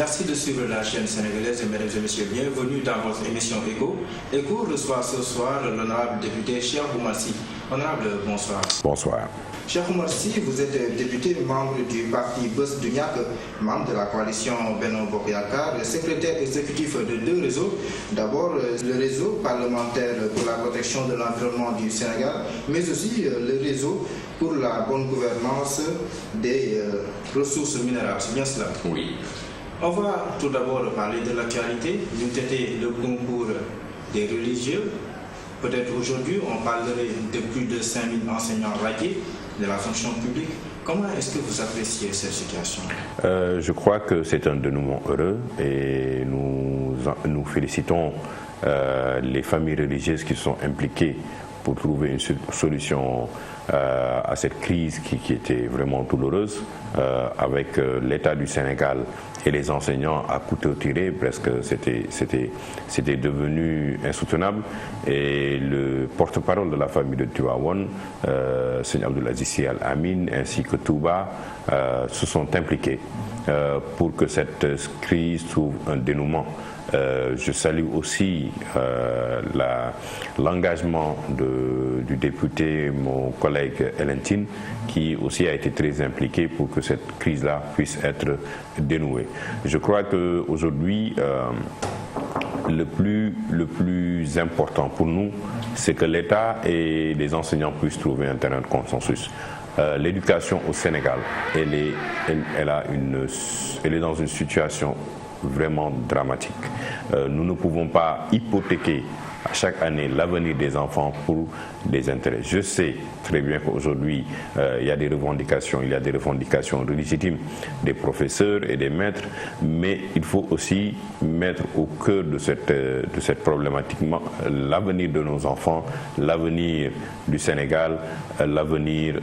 Merci de suivre la chaîne sénégalaise et mesdames et messieurs, bienvenue dans votre émission Écho. Écho reçoit ce soir l'honorable député Cheikh Oumar Sy. Honorable, bonsoir. Bonsoir. Cheikh Oumar Sy, vous êtes député, membre du parti Bës du Ñakk, membre de la coalition Benno Bokk Yakaar, secrétaire exécutif de deux réseaux. D'abord, le réseau parlementaire pour la protection de l'environnement du Sénégal, mais aussi le réseau pour la bonne gouvernance des ressources minérales. C'est bien cela? Oui. On va tout d'abord parler de l'actualité. C'était le concours des religieux. Peut-être aujourd'hui, on parlerait de plus de 5000 enseignants radiés de la fonction publique. Comment est-ce que vous appréciez cette situation? Je crois que c'est un dénouement heureux et nous félicitons les familles religieuses qui sont impliquées pour trouver une solution à cette crise qui était vraiment douloureuse, avec l'État du Sénégal et les enseignants à couteau tiré, presque c'était devenu insoutenable. Et le porte-parole de la famille de Tivaouane, Seigneur Abdoul Aziz Sy Al Amine, ainsi que Touba, se sont impliqués pour que cette crise trouve un dénouement. Je salue aussi l'engagement du député, mon collègue Elentine, qui aussi a été très impliqué pour que cette crise-là puisse être dénouée. Je crois qu'aujourd'hui, le plus important pour nous, c'est que l'État et les enseignants puissent trouver un terrain de consensus. L'éducation au Sénégal, elle est dans une situation vraiment dramatique. Nous ne pouvons pas hypothéquer à chaque année l'avenir des enfants pour des intérêts. Je sais très bien qu'aujourd'hui, il y a des revendications légitimes des professeurs et des maîtres, mais il faut aussi mettre au cœur de cette problématique l'avenir de nos enfants, l'avenir du Sénégal, l'avenir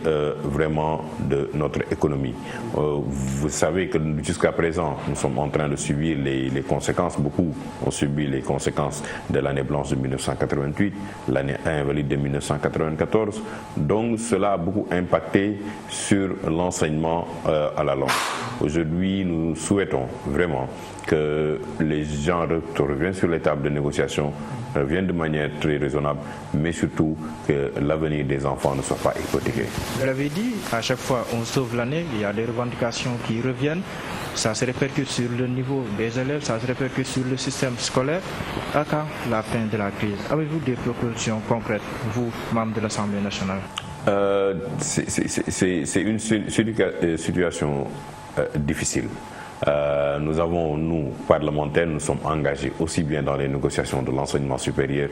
vraiment de notre économie. Vous savez que jusqu'à présent, nous sommes en train de subir les conséquences. Beaucoup ont subi les conséquences de l'année blanche de 1988, l'année invalide de 1994. Donc cela a beaucoup impacté sur l'enseignement à la langue. Aujourd'hui, nous souhaitons vraiment que les gens reviennent sur les tables de négociation, reviennent de manière très raisonnable, mais surtout que l'avenir des enfants ne soit pas hypothéqué. Vous l'avez dit, à chaque fois on sauve l'année, il y a des revendications qui reviennent. Ça se répercute sur le niveau des élèves, ça se répercute sur le système scolaire. À quand la fin de la crise? Avez-vous des propositions concrètes, vous, membres de l'Assemblée nationale? C'est une situation difficile. Nous, parlementaires, nous sommes engagés aussi bien dans les négociations de l'enseignement supérieur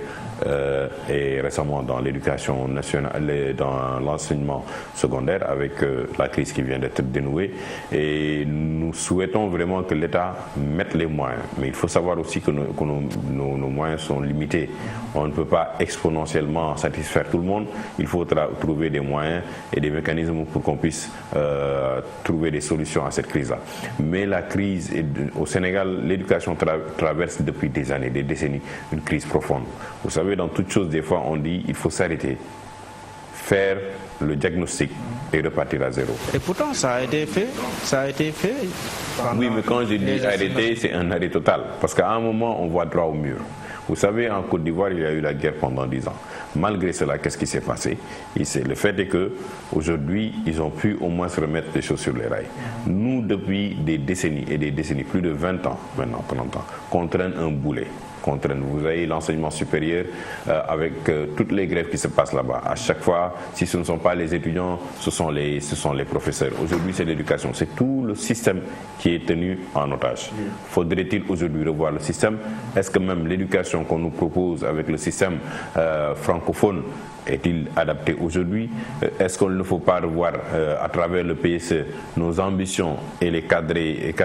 et récemment dans l'éducation nationale, dans l'enseignement secondaire avec la crise qui vient d'être dénouée. Et nous souhaitons vraiment que l'État mette les moyens. Mais il faut savoir aussi que nos moyens sont limités. On ne peut pas exponentiellement satisfaire tout le monde. Il faut trouver des moyens et des mécanismes pour qu'on puisse trouver des solutions à cette crise-là. Mais la crise au Sénégal, l'éducation traverse depuis des années, des décennies, une crise profonde. Vous savez, dans toute chose, des fois, on dit il faut s'arrêter, faire le diagnostic et repartir à zéro. Et pourtant, ça a été fait. Oui, mais quand je dis arrêter, c'est un arrêt total. Parce qu'à un moment, on voit droit au mur. Vous savez, en Côte d'Ivoire, il y a eu la guerre pendant 10 ans. Malgré cela, qu'est-ce qui s'est passé? Le fait est qu'aujourd'hui, ils ont pu au moins se remettre les choses sur les rails. Nous, depuis des décennies et des décennies, plus de 20 ans maintenant, qu'on traîne un boulet. Vous avez l'enseignement supérieur avec toutes les grèves qui se passent là-bas. À chaque fois, si ce ne sont pas les étudiants, ce sont les professeurs. Aujourd'hui, c'est l'éducation. C'est tout le système qui est tenu en otage. Faudrait-il aujourd'hui revoir le système? Est-ce que même l'éducation qu'on nous propose avec le système francophone est-il adapté aujourd'hui? Est-ce qu'il ne faut pas revoir à travers le PSE nos ambitions et les cadrer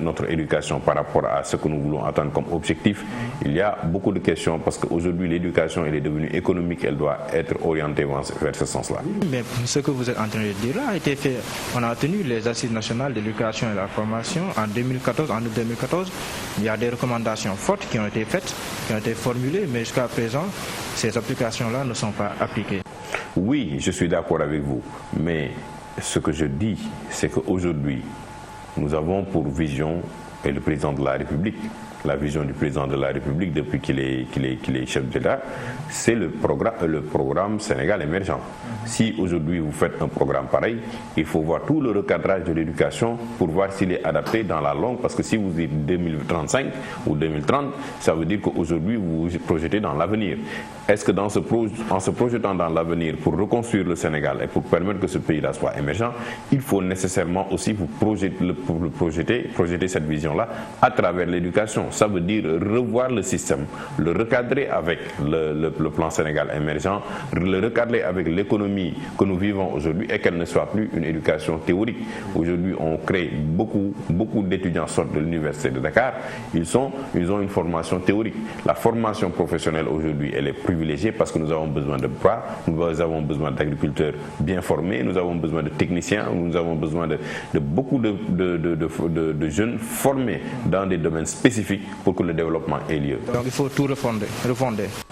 notre éducation par rapport à ce que nous voulons atteindre comme objectif? Il y a beaucoup de questions parce qu'aujourd'hui l'éducation elle est devenue économique, elle doit être orientée vers ce sens-là. Mais ce que vous êtes en train de dire là a été fait. On a tenu les assises nationales de l'éducation et de la formation en 2014, en août 2014. Il y a des recommandations fortes qui ont été faites, qui ont été formulées, mais jusqu'à présent, ces applications-là ne sont pas appliquées. Oui, je suis d'accord avec vous, mais ce que je dis, c'est qu'aujourd'hui, nous avons pour vision et le président de la République, la vision du président de la République depuis qu'il est chef d'État, c'est le programme Sénégal émergent. Si aujourd'hui vous faites un programme pareil, il faut voir tout le recadrage de l'éducation pour voir s'il est adapté dans la longue, parce que si vous dites 2035 ou 2030, ça veut dire qu'aujourd'hui vous vous projetez dans l'avenir. Est-ce que en se projetant dans l'avenir pour reconstruire le Sénégal et pour permettre que ce pays-là soit émergent, il faut nécessairement aussi vous projeter cette vision-là à travers l'éducation. Ça veut dire revoir le système, le recadrer avec le plan Sénégal émergent, le recadrer avec l'économie que nous vivons aujourd'hui et qu'elle ne soit plus une éducation théorique. Aujourd'hui, on crée beaucoup d'étudiants sortent de l'université de Dakar, ils ont une formation théorique. La formation professionnelle aujourd'hui, elle est privilégiée parce que nous avons besoin de bras, nous avons besoin d'agriculteurs bien formés, nous avons besoin de techniciens, nous avons besoin de beaucoup de jeunes formés dans des domaines spécifiques pour que le développement ait lieu. Donc il faut tout refonder.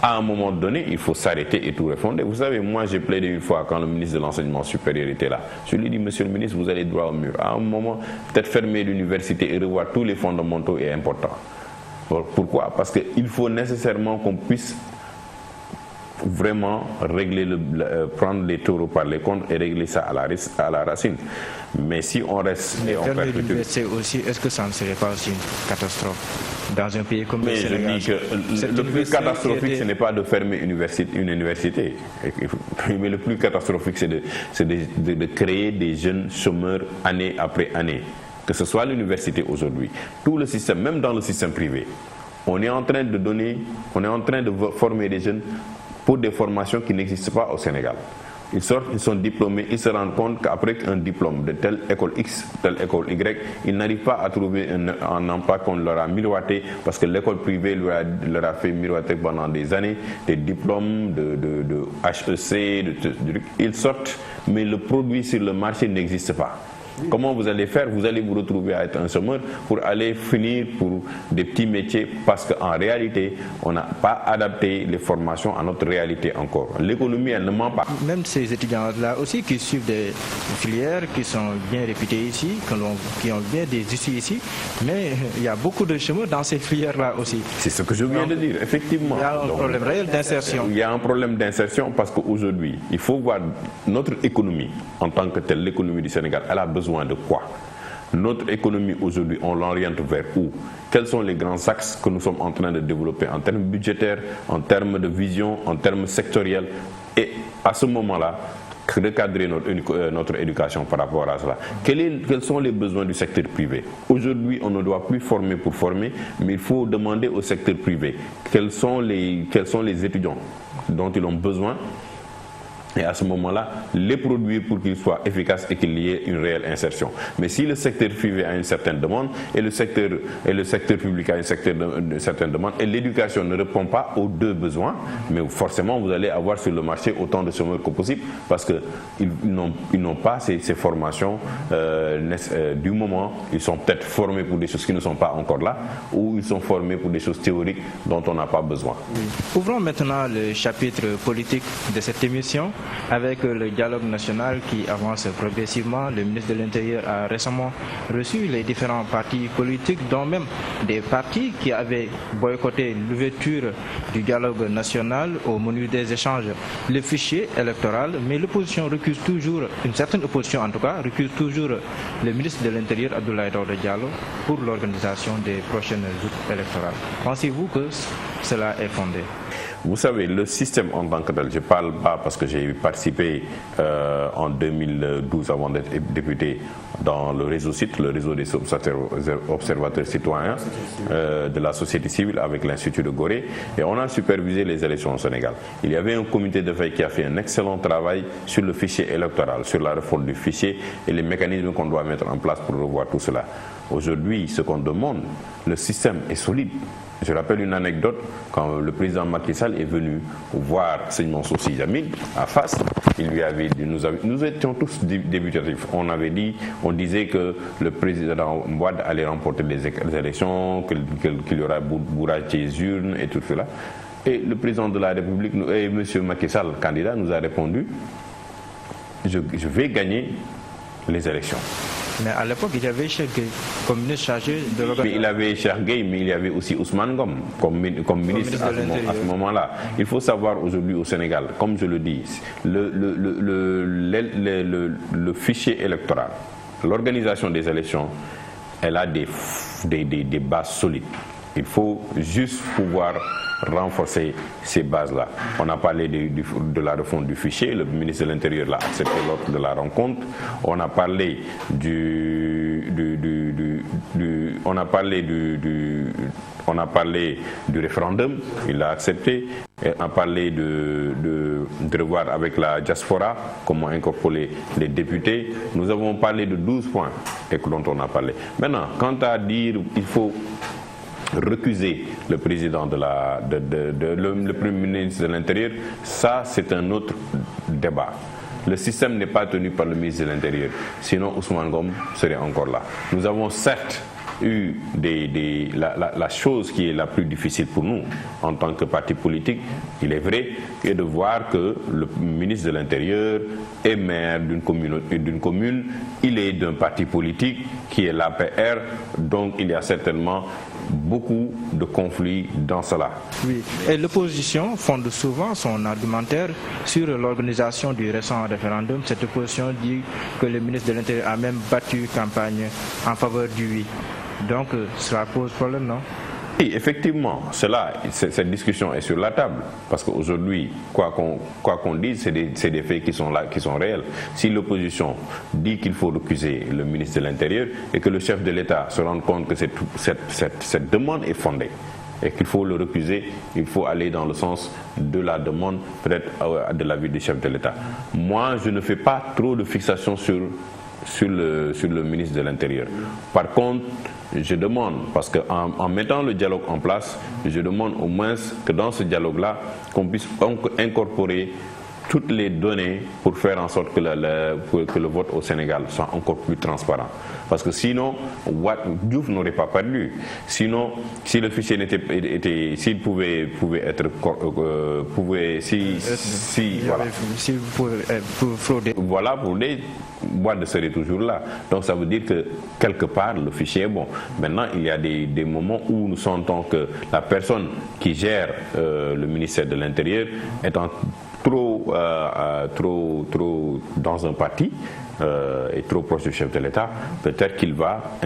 À un moment donné, il faut s'arrêter et tout refonder. Vous savez, moi j'ai plaidé une fois quand le ministre de l'Enseignement supérieur était là. Je lui ai dit, monsieur le ministre, vous allez droit au mur. À un moment, peut-être fermer l'université et revoir tous les fondamentaux est important. Pourquoi? Parce qu'il faut nécessairement qu'on puisse vraiment prendre les taureaux par les cornes et régler ça à la racine. Mais si on reste et on perpétue... aussi, est-ce que ça ne serait pas aussi une catastrophe dans un pays comme le Sénégal? Mais je dis que le plus catastrophique, ce n'est pas de fermer une université. Mais le plus catastrophique, c'est de créer des jeunes chômeurs année après année. Que ce soit l'université aujourd'hui, tout le système, même dans le système privé, on est en train de former des jeunes pour des formations qui n'existent pas au Sénégal. Ils sortent, ils sont diplômés, ils se rendent compte qu'après un diplôme de telle école X, telle école Y, ils n'arrivent pas à trouver un emploi qu'on leur a miroité parce que l'école privée leur a fait miroiter pendant des années des diplômes de HEC, ils sortent, mais le produit sur le marché n'existe pas. Comment vous allez faire? Vous allez vous retrouver à être un chômeur pour aller finir pour des petits métiers parce qu'en réalité, on n'a pas adapté les formations à notre réalité encore. L'économie, elle ne ment pas. Même ces étudiants-là aussi qui suivent des filières qui sont bien réputées ici, qui ont bien des issues ici, mais il y a beaucoup de chômeurs dans ces filières-là aussi. C'est ce que je viens de dire, effectivement. Il y a un problème réel d'insertion. Il y a un problème d'insertion parce qu'aujourd'hui, il faut voir notre économie en tant que telle, l'économie du Sénégal, elle a besoin de quoi? Notre économie aujourd'hui, on l'oriente vers où? Quels sont les grands axes que nous sommes en train de développer en termes budgétaires, en termes de vision, en termes sectoriels? Et à ce moment-là, recadrer notre éducation par rapport à cela. Quels sont les besoins du secteur privé? Aujourd'hui, on ne doit plus former pour former, mais il faut demander au secteur privé quels sont les étudiants dont ils ont besoin. Et à ce moment-là, les produire pour qu'ils soient efficaces et qu'il y ait une réelle insertion. Mais si le secteur privé a une certaine demande et le secteur public a une certaine demande et l'éducation ne répond pas aux deux besoins, mais forcément vous allez avoir sur le marché autant de chômeurs que possible parce qu'ils n'ont pas ces formations du moment. Ils sont peut-être formés pour des choses qui ne sont pas encore là ou ils sont formés pour des choses théoriques dont on n'a pas besoin. Oui. Ouvrons maintenant le chapitre politique de cette émission. Avec le dialogue national qui avance progressivement, le ministre de l'Intérieur a récemment reçu les différents partis politiques, dont même des partis qui avaient boycotté l'ouverture du dialogue national au menu des échanges, le fichier électoral, mais l'opposition recuse toujours, une certaine opposition en tout cas, recuse toujours le ministre de l'Intérieur, Abdoulaye Daouda Diallo, pour l'organisation des prochaines joutes électorales. Pensez-vous que cela est fondé? Vous savez, le système en tant que tel, je ne parle pas parce que j'ai participé en 2012 avant d'être député dans le réseau CIT, le réseau des observateurs citoyens de la société civile avec l'Institut de Gorée, et on a supervisé les élections au Sénégal. Il y avait un comité de veille qui a fait un excellent travail sur le fichier électoral, sur la réforme du fichier et les mécanismes qu'on doit mettre en place pour revoir tout cela. Aujourd'hui, ce qu'on demande, le système est solide. Je rappelle une anecdote, quand le président Macky Sall est venu voir Seigne Mansour Sy Djamil à Fass, il lui avait dit, nous étions tous débutatifs, on disait que le président Mbouad allait remporter les élections, qu'il y aura bourrage des urnes et tout cela. Et le président de la République, et M. Macky Sall, candidat, nous a répondu, je vais gagner les élections. Mais à l'époque, il y avait Cheikh Gueye comme ministre chargé de l'organisation. Il avait Cheikh Gueye, mais il y avait aussi Ousmane Ngom comme ministre à ce moment-là. Il faut savoir aujourd'hui au Sénégal, comme je le dis, le fichier électoral, l'organisation des élections, elle a des bases solides. Il faut juste pouvoir renforcer ces bases-là. On a parlé de la refonte du fichier, le ministre de l'Intérieur l'a accepté lors de la rencontre. On a parlé du référendum, il l'a accepté. On a parlé de revoir avec la diaspora comment incorporer les députés. Nous avons parlé de 12 points dont on a parlé. Maintenant, quant à dire il faut recuser le président le premier ministre de l'Intérieur, ça c'est un autre débat. Le système n'est pas tenu par le ministre de l'Intérieur, sinon Ousmane Ngom serait encore là. Nous avons certes eu la chose qui est la plus difficile pour nous en tant que parti politique, il est vrai, est de voir que le ministre de l'Intérieur est maire d'une commune, il est d'un parti politique qui est l'APR, donc il y a certainement beaucoup de conflits dans cela. Oui, et l'opposition fonde souvent son argumentaire sur l'organisation du récent référendum. Cette opposition dit que le ministre de l'Intérieur a même battu campagne en faveur du oui. Donc cela pose problème, non? Oui, effectivement, cette discussion est sur la table, parce qu'aujourd'hui, quoi qu'on dise, c'est des faits qui sont là, qui sont réels. Si l'opposition dit qu'il faut recuser le ministre de l'Intérieur et que le chef de l'État se rende compte que cette demande est fondée et qu'il faut le recuser, il faut aller dans le sens de la demande, peut-être de l'avis du chef de l'État. Moi, je ne fais pas trop de fixation sur le ministre de l'Intérieur. Par contre, je demande, parce qu'en mettant le dialogue en place, je demande au moins que dans ce dialogue-là, qu'on puisse incorporer toutes les données pour faire en sorte que le vote au Sénégal soit encore plus transparent. Parce que sinon, Diouf n'aurait pas perdu. Sinon, si le fichier s'il pouvait être, voilà, pour les Wade serait toujours là. Donc ça veut dire que quelque part le fichier est bon. Maintenant, il y a des moments où nous sentons que la personne qui gère le ministère de l'Intérieur étant trop dans un parti et trop proche du chef de l'État, peut-être qu'il va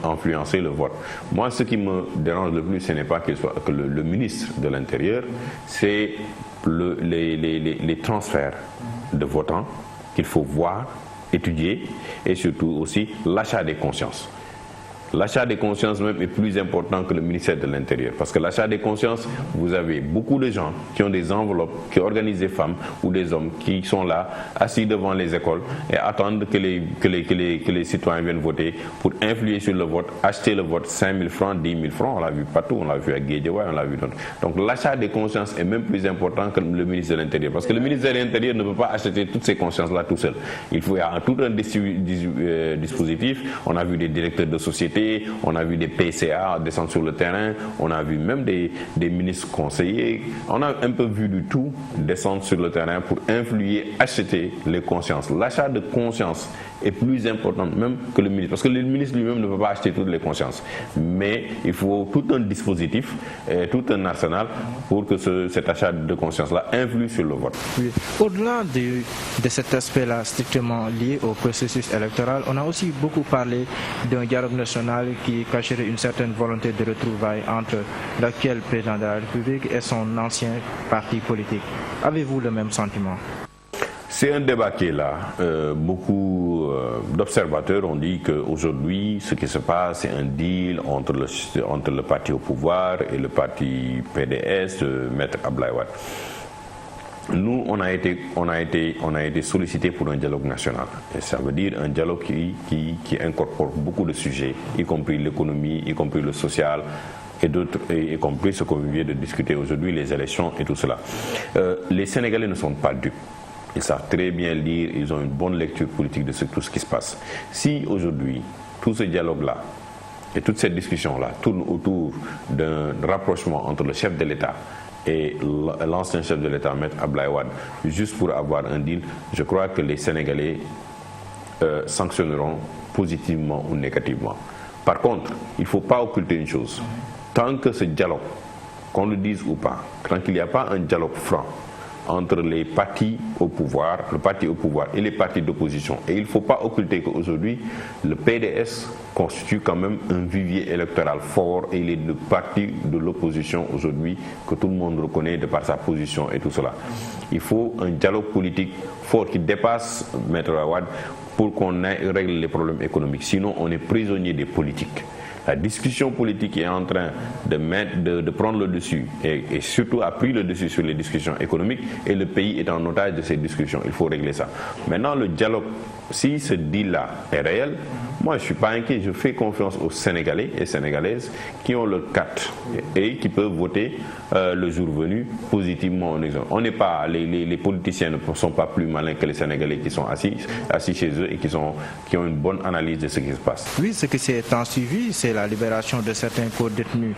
influencer le vote. Moi, ce qui me dérange le plus, ce n'est pas que le ministre de l'Intérieur, c'est les transferts de votants qu'il faut voir, étudier, et surtout aussi l'achat des consciences. L'achat des consciences même est plus important que le ministère de l'Intérieur. Parce que l'achat des consciences, vous avez beaucoup de gens qui ont des enveloppes, qui organisent des femmes ou des hommes qui sont là, assis devant les écoles et attendent que les citoyens viennent voter pour influer sur le vote, acheter le vote 5 000 francs, 10 000 francs, on l'a vu partout, on l'a vu à Guédiawaye, on l'a vu d'autres. Donc l'achat des consciences est même plus important que le ministre de l'Intérieur. Parce que le ministre de l'Intérieur ne peut pas acheter toutes ces consciences-là tout seul. Il faut y avoir tout un dispositif. On a vu des directeurs de société, on a vu des PCA descendre sur le terrain, on a vu même des ministres conseillers, on a un peu vu du tout descendre sur le terrain pour influer, acheter les consciences. L'achat de conscience est plus important même que le ministre, parce que le ministre lui-même ne peut pas acheter toutes les consciences. Mais il faut tout un dispositif, tout un arsenal pour que cet achat de conscience-là influe sur le vote. Oui. Au-delà de cet aspect-là strictement lié au processus électoral, on a aussi beaucoup parlé d'un dialogue national qui cacherait une certaine volonté de retrouvailles entre l'actuel président de la République et son ancien parti politique. Avez-vous le même sentiment? C'est un débat qui est là. Beaucoup d'observateurs ont dit qu'aujourd'hui, ce qui se passe, c'est un deal entre le parti au pouvoir et le parti PDS, Maître Abdoulaye Wade. Nous, on a été sollicités pour un dialogue national. Et ça veut dire un dialogue qui incorpore beaucoup de sujets, y compris l'économie, y compris le social, et d'autres, y compris ce qu'on vient de discuter aujourd'hui, les élections et tout cela. Les Sénégalais ne sont pas dupes. Ils savent très bien lire, ils ont une bonne lecture politique de tout ce qui se passe. Si aujourd'hui, tout ce dialogue-là et toute cette discussion-là tourne autour d'un rapprochement entre le chef de l'État et l'ancien chef de l'État, Maître Abdoulaye Wade, juste pour avoir un deal, je crois que les Sénégalais sanctionneront positivement ou négativement. Par contre, il ne faut pas occulter une chose. Tant que ce dialogue, qu'on le dise ou pas, tant qu'il n'y a pas un dialogue franc entre les partis au pouvoir, le parti au pouvoir et les partis d'opposition, et il ne faut pas occulter qu'aujourd'hui, le PDS constitue quand même un vivier électoral fort et il est le parti de l'opposition aujourd'hui que tout le monde reconnaît de par sa position et tout cela. Il faut un dialogue politique fort qui dépasse Maître Wade pour qu'on règle les problèmes économiques. Sinon, on est prisonnier des politiques. La discussion politique est en train de prendre le dessus et surtout a pris le dessus sur les discussions économiques et le pays est en otage de ces discussions. Il faut régler ça. Maintenant, le dialogue, si ce deal-là est réel, moi je ne suis pas inquiet. Je fais confiance aux Sénégalais et Sénégalaises qui ont leur carte et qui peuvent voter le jour venu positivement. On n'est pas, les politiciens ne sont pas plus malins que les Sénégalais qui sont assis chez eux et qui ont une bonne analyse de ce qui se passe. Oui, ce qui s'est suivi, c'est la libération de certains co-détenus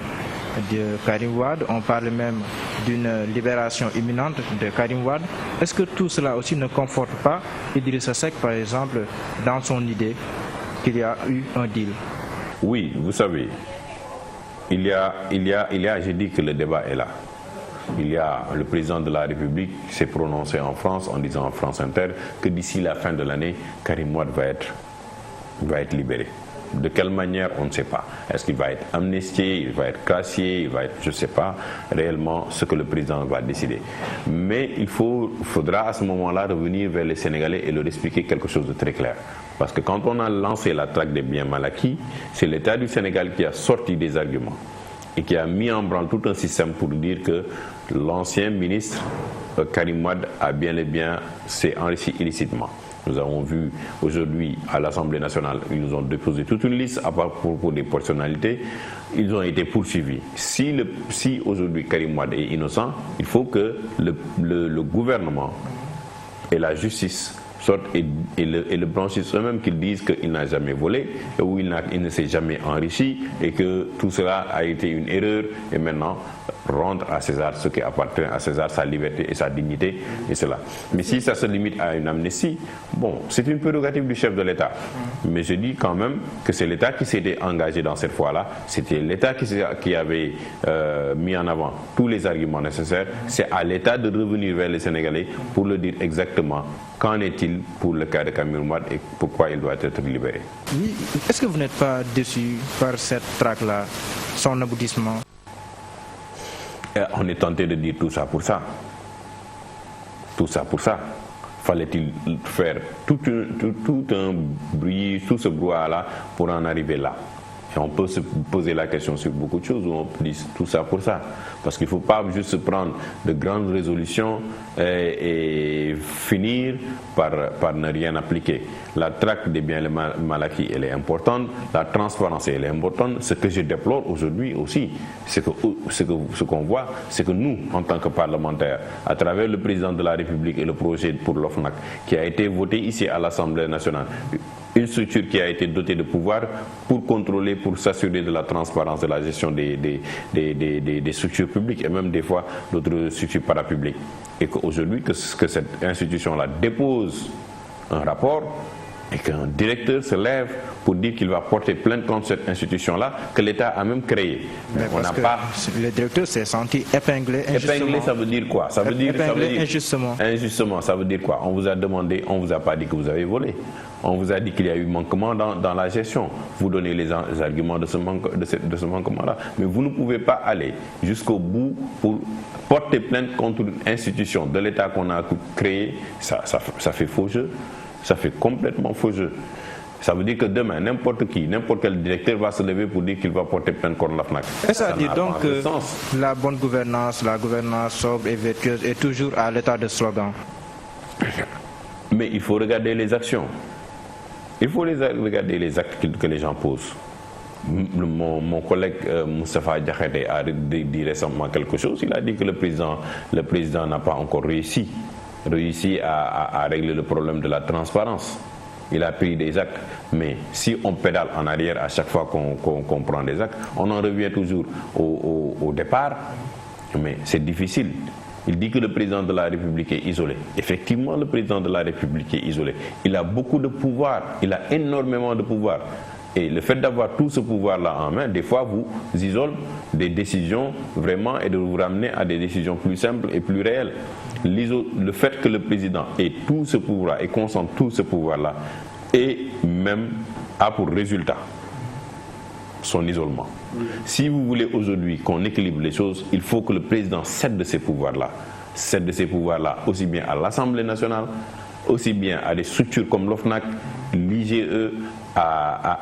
de Karim Wade. On parle même d'une libération imminente de Karim Wade. Est-ce que tout cela aussi ne conforte pas Idrissa Seck, par exemple, dans son idée qu'il y a eu un deal? Oui, vous savez, j'ai dit que le débat est là. Il y a le président de la République qui s'est prononcé en France en disant en France Inter que d'ici la fin de l'année, Karim Wade va être libéré. De quelle manière, on ne sait pas. Est-ce qu'il va être amnistié, il va être gracié, il va être, je ne sais pas réellement ce que le président va décider. Mais il faudra à ce moment-là revenir vers les Sénégalais et leur expliquer quelque chose de très clair. Parce que quand on a lancé la traque des biens mal acquis, c'est l'État du Sénégal qui a sorti des arguments et qui a mis en branle tout un système pour dire que l'ancien ministre Karim Wade a bien et bien s'est enrichi illicitement. Nous avons vu aujourd'hui à l'Assemblée nationale, ils nous ont déposé toute une liste à part pour des personnalités. Ils ont été poursuivis. Si aujourd'hui Karim Wade est innocent, il faut que le gouvernement et la justice sortent et le blanchissent eux-mêmes, qu'ils disent qu'il n'a jamais volé, ou il ne s'est jamais enrichi et que tout cela a été une erreur et maintenant rendre à César ce qui appartient à César, sa liberté et sa dignité et cela. Mais si ça se limite à une amnistie, bon, c'est une prérogative du chef de l'État. Mais je dis quand même que c'est l'État qui s'était engagé dans cette fois-là, c'était l'État qui avait mis en avant tous les arguments nécessaires. C'est à l'État de revenir vers les Sénégalais pour leur dire exactement qu'en est-il pour le cas de Karim Wade et pourquoi il doit être libéré. Oui, est-ce que vous n'êtes pas déçu par cette traque-là, son aboutissement? On est tenté de dire tout ça pour ça. Tout ça pour ça. Fallait-il faire tout un bruit, tout ce brouhaha-là pour en arriver là? Et on peut se poser la question sur beaucoup de choses où on peut dire tout ça pour ça. Parce qu'il ne faut pas juste prendre de grandes résolutions et finir par ne rien appliquer. La traque des biens mal acquis, elle est importante. La transparence, elle est importante. Ce que je déplore aujourd'hui aussi, ce qu'on voit, c'est que nous, en tant que parlementaires, à travers le président de la République et le projet pour l'OFNAC, qui a été voté ici à l'Assemblée nationale, une structure qui a été dotée de pouvoir pour contrôler, pour s'assurer de la transparence de la gestion des structures publiques et même des fois d'autres structures parapubliques. Et qu'aujourd'hui, que cette institution-là dépose un rapport et qu'un directeur se lève pour dire qu'il va porter plainte contre cette institution-là que l'État a même créée. On n'a pas. Le directeur s'est senti épinglé injustement. Épinglé, ça veut dire quoi? Ça veut dire injustement. Injustement, ça veut dire quoi? On vous a demandé, on vous a pas dit que vous avez volé. On vous a dit qu'il y a eu manquement dans la gestion. Vous donnez les arguments de ce manquement-là. Mais vous ne pouvez pas aller jusqu'au bout pour porter plainte contre une institution de l'État qu'on a créée. Ça fait faux jeu. Ça fait complètement faux jeu. Ça veut dire que demain, n'importe quel directeur va se lever pour dire qu'il va porter plainte contre la FNAC. Et ça dit donc que la bonne gouvernance, la gouvernance sobre et vertueuse est toujours à l'état de slogan. Mais il faut regarder les actions. Il faut regarder les actes que les gens posent. Mon collègue Moustapha Diakhaté a dit récemment quelque chose. Il a dit que le président n'a pas encore réussi à régler le problème de la transparence. Il a pris des actes, mais si on pédale en arrière à chaque fois qu'on prend des actes, on en revient toujours au départ, mais c'est difficile. Il dit que le président de la République est isolé. Effectivement, le président de la République est isolé. Il a beaucoup de pouvoir, il a énormément de pouvoir. Et le fait d'avoir tout ce pouvoir-là en main, des fois, vous isole des décisions vraiment et de vous ramener à des décisions plus simples et plus réelles. Le fait que le président ait tout ce pouvoir et concentre tout ce pouvoir-là et même a pour résultat son isolement. Si vous voulez aujourd'hui qu'on équilibre les choses, il faut que le président cède de ces pouvoirs-là. Cède de ces pouvoirs-là aussi bien à l'Assemblée nationale, aussi bien à des structures comme l'OFNAC, l'IGE,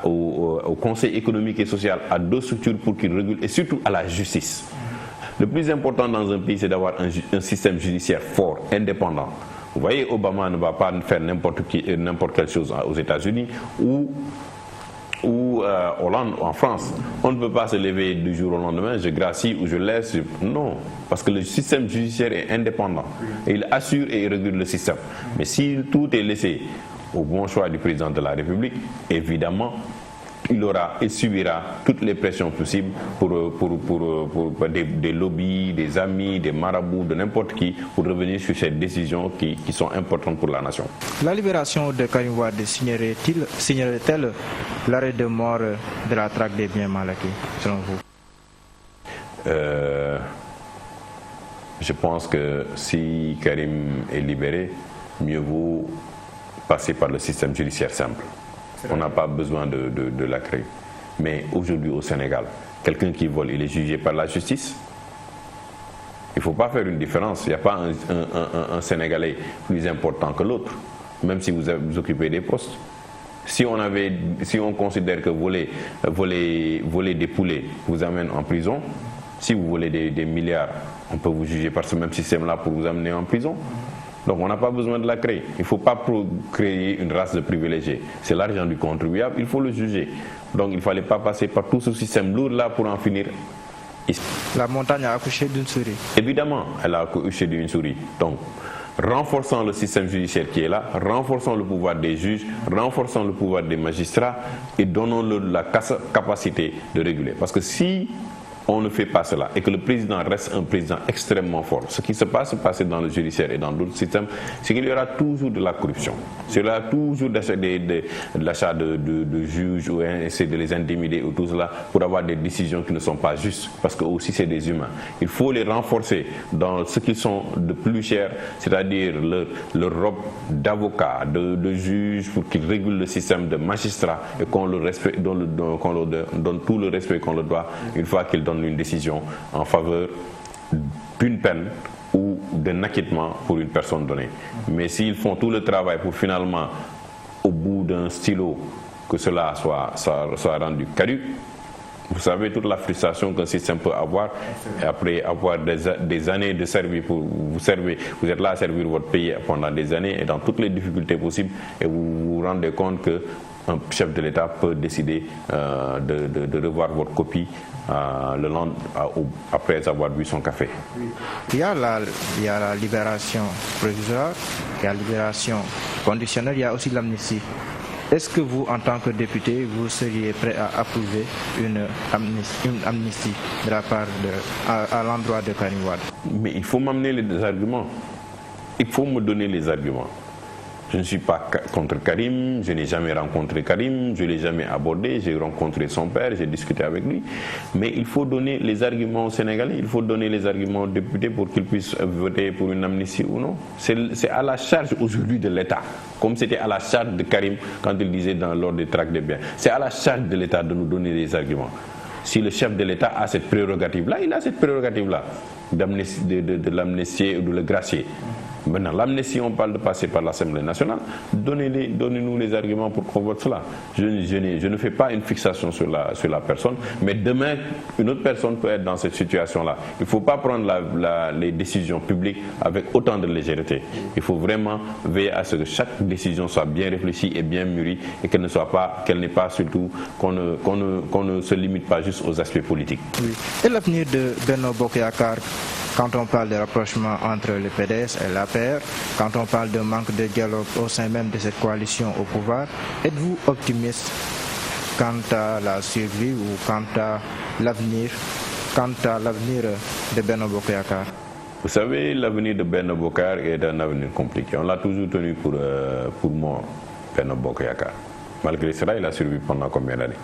au Conseil économique et social, à d'autres structures pour qu'ils régulent, et surtout à la justice. Le plus important dans un pays, c'est d'avoir un système judiciaire fort, indépendant. Vous voyez, Obama ne va pas faire n'importe quelle chose aux États-Unis ou Hollande en France. On ne peut pas se lever du jour au lendemain, je gracie ou je laisse. Non, parce que le système judiciaire est indépendant. Et il assure et il régule le système. Mais si tout est laissé au bon choix du président de la République, évidemment, il subira toutes les pressions possibles pour des lobbies, des amis, des marabouts, de n'importe qui, pour revenir sur ces décisions qui sont importantes pour la nation. La libération de Karim Wade signerait-elle l'arrêt de mort de la traque des biens mal acquis, selon vous? Je pense que si Karim est libéré, mieux vaut passer par le système judiciaire simple. On n'a pas besoin de la créer. Mais aujourd'hui au Sénégal, quelqu'un qui vole, il est jugé par la justice. Il ne faut pas faire une différence. Il n'y a pas un Sénégalais plus important que l'autre, même si vous occupez des postes. Si on considère que voler des poulets vous amène en prison, si vous volez des milliards, on peut vous juger par ce même système-là pour vous amener en prison. Donc on n'a pas besoin de la créer. Il ne faut pas créer une race de privilégiés. C'est l'argent du contribuable, il faut le juger. Donc il ne fallait pas passer par tout ce système lourd-là pour en finir ici. La montagne a accouché d'une souris. Évidemment, elle a accouché d'une souris. Donc, renforçant le système judiciaire qui est là, renforçant le pouvoir des juges, renforçant le pouvoir des magistrats et donnons-leur la capacité de réguler. Parce que si on ne fait pas cela et que le président reste un président extrêmement fort, ce qui se passe dans le judiciaire et dans d'autres systèmes, c'est qu'il y aura toujours de la corruption. Il y aura toujours de l'achat de juges ou essayer de les intimider ou tout cela pour avoir des décisions qui ne sont pas justes, parce que aussi c'est des humains. Il faut les renforcer dans ce qu'ils sont de plus cher, c'est-à-dire leur robe d'avocat, de juge, pour qu'ils régulent le système de magistrat et qu'on leur donne tout le respect qu'on leur doit une fois qu'ils donnent une décision en faveur d'une peine ou d'un acquittement pour une personne donnée. Mais s'ils font tout le travail pour finalement, au bout d'un stylo, que cela soit rendu caduc, vous savez toute la frustration qu'un système peut avoir, et après avoir des années de servir vous êtes là à servir votre pays pendant des années et dans toutes les difficultés possibles, et vous vous rendez compte que un chef de l'État peut décider de revoir votre copie après avoir bu son café. Il y a la libération provisoire, il y a la libération conditionnelle, il y a aussi l'amnistie. Est-ce que vous, en tant que député, vous seriez prêt à approuver une amnistie de la part à l'endroit de Karim Wade? Mais il faut m'amener les arguments. Il faut me donner les arguments. Je ne suis pas contre Karim, je n'ai jamais rencontré Karim, je ne l'ai jamais abordé, j'ai rencontré son père, j'ai discuté avec lui. Mais il faut donner les arguments aux Sénégalais, il faut donner les arguments aux députés pour qu'ils puissent voter pour une amnistie ou non. C'est à la charge aujourd'hui de l'État, comme c'était à la charge de Karim quand il disait lors des tracts des biens. C'est à la charge de l'État de nous donner les arguments. Si le chef de l'État a cette prérogative-là, il a cette prérogative-là de l'amnistier ou de le gracier. Maintenant, l'amnistie, on parle de passer par l'Assemblée nationale. Donnez-nous les arguments pour qu'on vote cela. Je ne fais pas une fixation sur la personne, mais demain, une autre personne peut être dans cette situation-là. Il ne faut pas prendre les décisions publiques avec autant de légèreté. Il faut vraiment veiller à ce que chaque décision soit bien réfléchie et bien mûrie et qu'elle n'ait pas surtout, qu'on ne se limite pas juste aux aspects politiques. Oui. Et l'avenir de Benno Bokk Yakaar, quand on parle de rapprochement entre le PDS et l'APR, quand on parle de manque de dialogue au sein même de cette coalition au pouvoir, êtes-vous optimiste quant à la survie ou quant à l'avenir de Benno Bokk Yakaar? Vous savez, l'avenir de Benno Bokk Yakaar est un avenir compliqué. On l'a toujours tenu pour mort, Benno Bokk Yakaar. Malgré cela, il a survécu pendant combien d'années?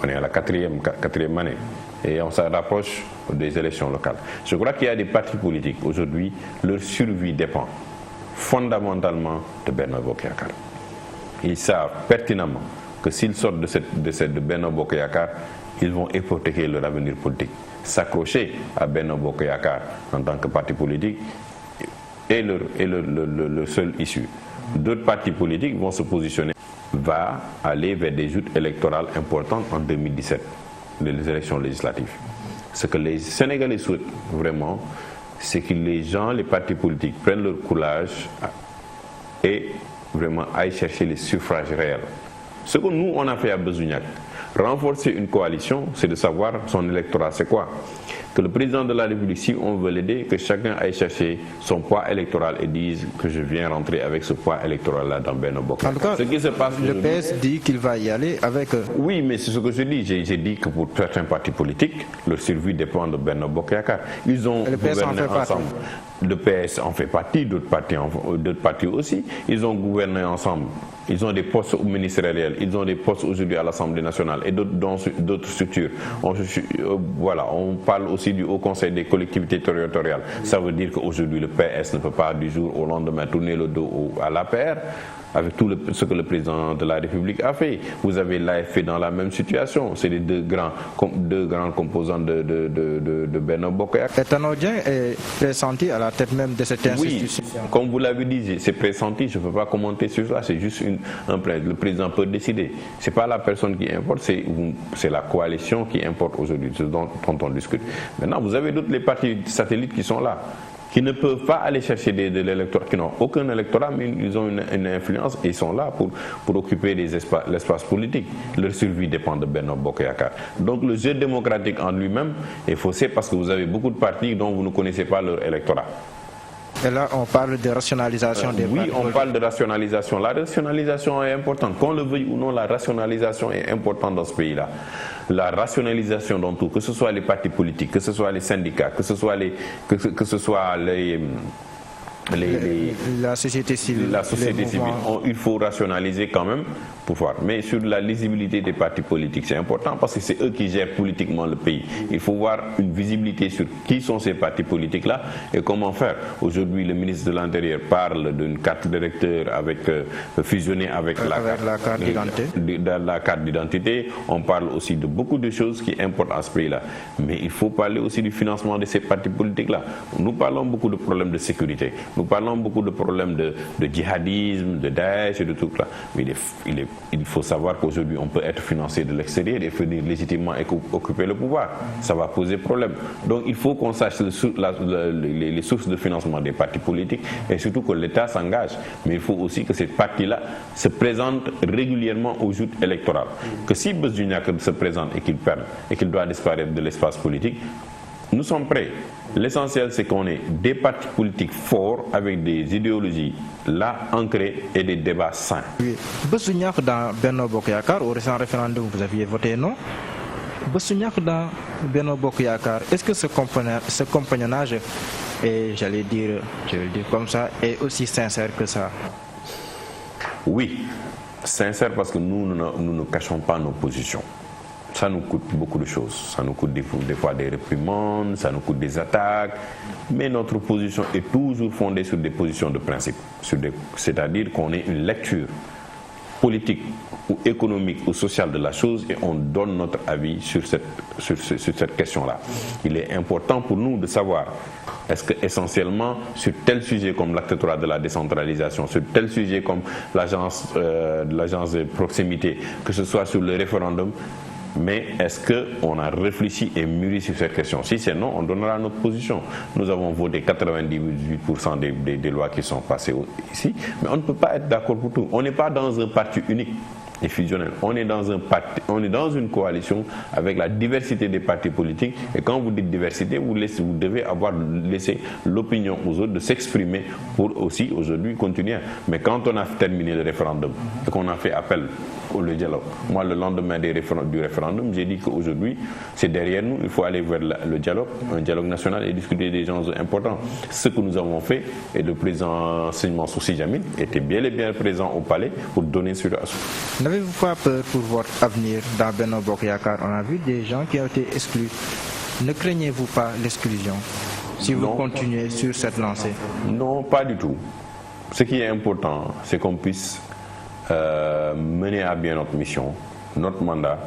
On est à la quatrième année et on se rapproche des élections locales. Je crois qu'il y a des partis politiques aujourd'hui, leur survie dépend fondamentalement de Benno Bokk Yakaar. Ils savent pertinemment que s'ils sortent de Benno Bokk Yakaar, ils vont hypothéquer leur avenir politique. S'accrocher à Benno Bokk Yakaar en tant que parti politique est le seul issue. D'autres partis politiques vont se positionner, va aller vers des joutes électorales importantes en 2017, les élections législatives. Ce que les Sénégalais souhaitent vraiment, c'est que les partis politiques prennent leur courage et vraiment aillent chercher les suffrages réels. Ce que nous, on a fait à Besouniac, renforcer une coalition, c'est de savoir son électorat, c'est quoi? Que le président de la République, si on veut l'aider, que chacun aille chercher son poids électoral et dise que je viens rentrer avec ce poids électoral-là dans Benno Bokk Yakaar. En tout cas, ce qui se passe le PS dit qu'il va y aller avec... Oui, mais c'est ce que je dis. J'ai dit que pour certains partis politiques, leur survie dépend de Benno Bokk Yakaar. Ils ont gouverné ensemble. Le PS en fait partie, d'autres partis aussi. Ils ont gouverné ensemble. Ils ont des postes ministériels, ils ont des postes aujourd'hui à l'Assemblée nationale et d'autres structures. On parle aussi du Haut Conseil des collectivités territoriales. Ça veut dire qu'aujourd'hui le PS ne peut pas du jour au lendemain tourner le dos à l'APR avec tout ce que le président de la République a fait. Vous avez l'AFP dans la même situation. C'est les deux grands composants de Benno Bokk Yakaar. Et Tanor Dieng est pressenti à la tête même de cette institution. Oui, comme vous l'avez dit, c'est pressenti. Je ne peux pas commenter sur cela. C'est juste un principe. Le président peut décider. Ce n'est pas la personne qui importe, c'est la coalition qui importe aujourd'hui, ce dont on discute. Maintenant, vous avez d'autres les partis satellites qui sont là, qui ne peuvent pas aller chercher de l'électorat, qui n'ont aucun électorat, mais ils ont une influence et ils sont là pour occuper l'espace politique. Leur survie dépend de Benno Bokk Yakaar. Donc le jeu démocratique en lui-même est faussé parce que vous avez beaucoup de partis dont vous ne connaissez pas leur électorat. Et là, on parle de rationalisation des partis. Oui, on parle de rationalisation. La rationalisation est importante. Qu'on le veuille ou non, la rationalisation est importante dans ce pays-là. La rationalisation dans tout, que ce soit les partis politiques, que ce soit les syndicats, que ce soit la société civile. Il faut rationaliser quand même pour voir. Mais sur la lisibilité des partis politiques, c'est important parce que c'est eux qui gèrent politiquement le pays. Il faut voir une visibilité sur qui sont ces partis politiques-là et comment faire. Aujourd'hui, le ministre de l'Intérieur parle d'une carte d'électeur fusionnée avec la carte d'identité. On parle aussi de beaucoup de choses qui importent à ce pays-là. Mais il faut parler aussi du financement de ces partis politiques-là. Nous parlons beaucoup de problèmes de sécurité. Nous parlons beaucoup de problèmes de djihadisme, de Daesh et de tout ça. Mais il faut savoir qu'aujourd'hui, on peut être financé de l'extérieur et venir légitimement occuper le pouvoir. Ça va poser problème. Donc, il faut qu'on sache les sources de financement des partis politiques et surtout que l'État s'engage. Mais il faut aussi que ces partis-là se présentent régulièrement aux joutes électorales. Que si Besouniac se présente et qu'il perd et qu'il doit disparaître de l'espace politique, nous sommes prêts. L'essentiel, c'est qu'on ait des partis politiques forts avec des idéologies là ancrées et des débats sains. Oui. Besouniac dans Benno Bokk Yakaar, au récent référendum, vous aviez voté non. Besouniac dans Benno Bokk Yakaar, est-ce que ce compagnonnage est, je vais le dire comme ça, est aussi sincère que ça? Oui, sincère parce que nous ne cachons pas nos positions. Ça nous coûte beaucoup de choses. Ça nous coûte des fois des réprimandes, ça nous coûte des attaques. Mais notre position est toujours fondée sur des positions de principe. C'est-à-dire qu'on ait une lecture politique ou économique ou sociale de la chose et on donne notre avis sur cette question-là. Il est important pour nous de savoir est-ce que essentiellement sur tel sujet comme l'acte 3 de la décentralisation, sur tel sujet comme l'agence de proximité, que ce soit sur le référendum, mais est-ce qu'on a réfléchi et mûri sur cette question? Si c'est non, on donnera notre position. Nous avons voté 98% des lois qui sont passées ici, mais on ne peut pas être d'accord pour tout. On n'est pas dans un parti unique. et fusionnel. On est dans une coalition avec la diversité des partis politiques, et quand vous dites diversité, vous devez avoir laissé l'opinion aux autres de s'exprimer pour aussi aujourd'hui continuer. Mais quand on a terminé le référendum et qu'on a fait appel au dialogue, moi le lendemain du référendum, j'ai dit qu'aujourd'hui c'est derrière nous, il faut aller vers le dialogue, un dialogue national, et discuter des enjeux importants. Ce que nous avons fait, et le président Mansour Sy Djamil était bien et bien présent au palais pour donner suite à ça. N'avez-vous pas peur pour votre avenir dans Benno Bokk Yakaar? On a vu des gens qui ont été exclus. Ne craignez-vous pas l'exclusion si vous continuez sur cette lancée? Non, pas du tout. Ce qui est important, c'est qu'on puisse mener à bien notre mission, notre mandat,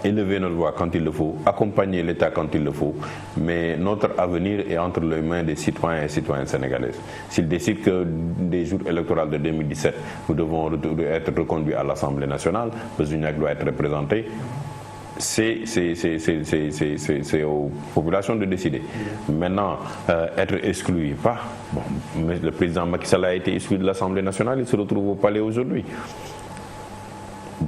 élever notre voix quand il le faut, accompagner l'État quand il le faut, mais notre avenir est entre les mains des citoyens et citoyennes sénégalaises. S'ils décident que des jours électoraux de 2017, nous devons être reconduits à l'Assemblée nationale, Beuzignac doit être représenté, c'est aux populations de décider. Maintenant, être exclu, pas. Bon, mais le président Macky Sall a été exclu de l'Assemblée nationale, il se retrouve au palais aujourd'hui.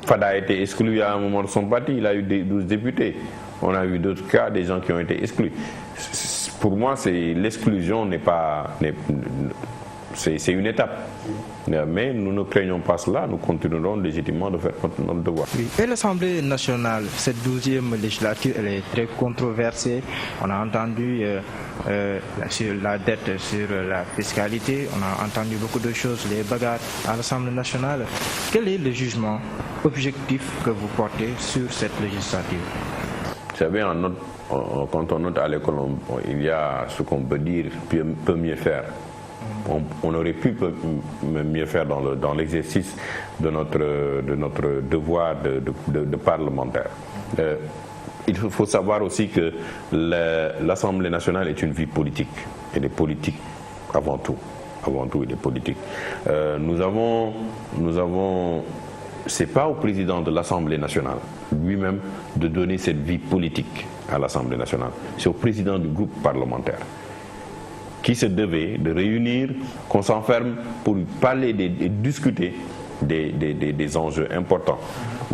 Fada a été exclu à un moment de son parti, il a eu 12 députés. On a vu d'autres cas, des gens qui ont été exclus. Pour moi, l'exclusion n'est pas... C'est une étape. Mais nous ne craignons pas cela, nous continuerons légitimement de faire notre devoir. Oui. Et l'Assemblée nationale, cette 12e législature, elle est très controversée. On a entendu sur la dette, sur la fiscalité, on a entendu beaucoup de choses, les bagarres à l'Assemblée nationale. Quel est le jugement objectif que vous portez sur cette législature? Vous savez, quand on note à l'école, il y a ce qu'on peut dire, peut mieux faire. On aurait pu mieux faire dans l'exercice de notre devoir de parlementaire. Il faut savoir aussi que l'Assemblée nationale est une vie politique. Elle est politique avant tout. Avant tout, elle est politique. C'est pas au président de l'Assemblée nationale lui-même de donner cette vie politique à l'Assemblée nationale. C'est au président du groupe parlementaire qui se devait de réunir, qu'on s'enferme pour parler et discuter des enjeux importants.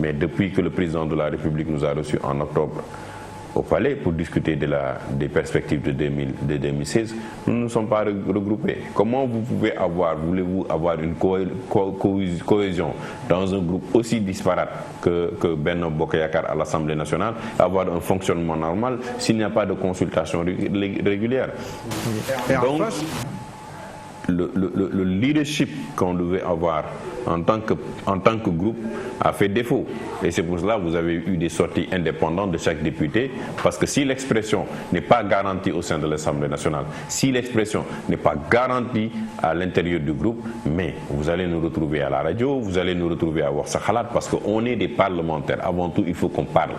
Mais depuis que le président de la République nous a reçus en octobre au palais pour discuter des perspectives de 2016, nous ne nous sommes pas regroupés. Comment voulez-vous avoir une cohésion dans un groupe aussi disparate que Benno Bokk Yakaar à l'Assemblée nationale, avoir un fonctionnement normal s'il n'y a pas de consultation régulière? Donc, le leadership qu'on devait avoir en tant que groupe a fait défaut. Et c'est pour cela que vous avez eu des sorties indépendantes de chaque député, parce que si l'expression n'est pas garantie au sein de l'Assemblée nationale, si l'expression n'est pas garantie à l'intérieur du groupe, mais vous allez nous retrouver à la radio, vous allez nous retrouver à Wax Sa Xalaat, parce qu'on est des parlementaires. Avant tout, il faut qu'on parle.